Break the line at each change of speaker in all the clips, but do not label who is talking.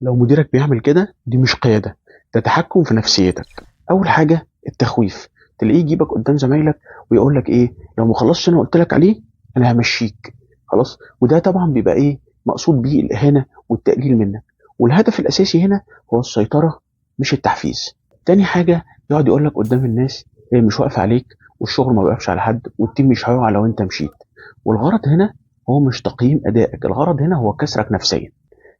لو مديرك بيعمل كده دي مش قيادة، ده تحكم في نفسيتك. أول حاجة التخويف، تلاقيه يجيبك قدام زمايلك ويقول لك إيه، لو ما خلصتش أنا قلت لك عليه أنا همشيك. خلاص، وده طبعا بيبقى إيه مقصود بيه الإهانة والتقليل منك، والهدف الأساسي هنا هو السيطرة مش التحفيز. تاني حاجة يقعد يقول لك قدام الناس هي مش واقفة عليك، والشغل ما بيقفش على حد، والتيم مش هيقع لو أنت مشيت. والغرض هنا هو مش تقييم أدائك، الغرض هنا هو كسرك نفسيا.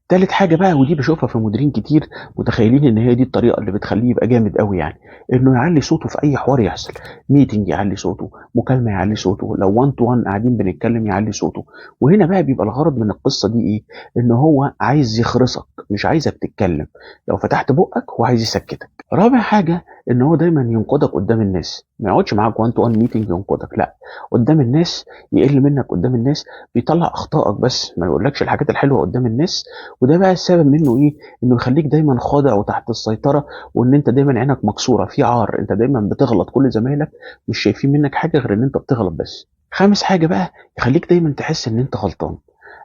تالت حاجة بقى، ودي باشوفها في مديرين كتير متخيلين ان هي دي الطريقة اللي بتخليه يبقى جامد قوي، يعني انه يعلي صوته في اي حوار يحصل، ميتنج يعلي صوته، مكالمة يعلي صوته، لو 1 تو 1 قاعدين بنتكلم يعلي صوته. وهنا بقى بيبقى الغرض من القصة دي ايه، ان هو عايز يخرسك مش عايزك تتكلم، لو فتحت بقك هو عايز يسكتك. رابع حاجة ان هو دايما ينقدك قدام الناس، ما يقعدش معاك 1 تو 1 ميتنج ينقدك، لا، قدام الناس يقل منك قدام الناس، بيطلع اخطائك بس ما يقولكش الحاجات الحلوة قدام الناس. وده بقى السبب منه ايه، انه يخليك دايما خاضع وتحت السيطره، وان انت دايما عينك مكسوره في عار، انت دايما بتغلط، كل زمايلك مش شايفين منك حاجه غير ان انت بتغلط بس. خامس حاجه بقى يخليك دايما تحس ان انت غلطان،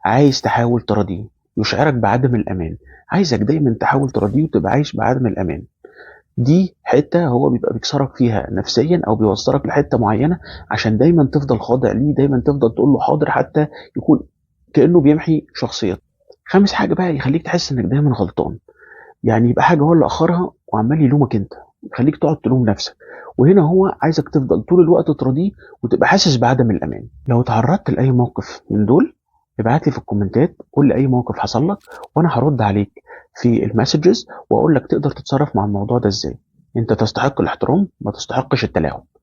عايز تحاول تراضيه، يشعرك بعدم الامان، عايزك دايما تحاول تراضيه وتبقى عايش بعدم الامان. دي حته هو بيبقى بيكسرك فيها نفسيا او بيوصلك لحته معينه، عشان دايما تفضل خاضع ليه، دايما تفضل تقول له حاضر، حتى يكون كانه بيمحي شخصيتك. خامس حاجة بقى يخليك تحس انك دايما غلطان، يعني يبقى حاجة هو اللي اخرها وعمال يلومك انت، يخليك تقعد تلوم نفسك. وهنا هو عايزك تفضل طول الوقت تراضيه وتبقى حاسس بعدم الامان. لو تعرضت لاي موقف من دول ابعت لي في الكومنتات، قول لي اي موقف حصل لك وانا هرد عليك في المسجز، واقول لك تقدر تتصرف مع الموضوع ده ازاي. انت تستحق الاحترام، ما تستحقش التلاعب.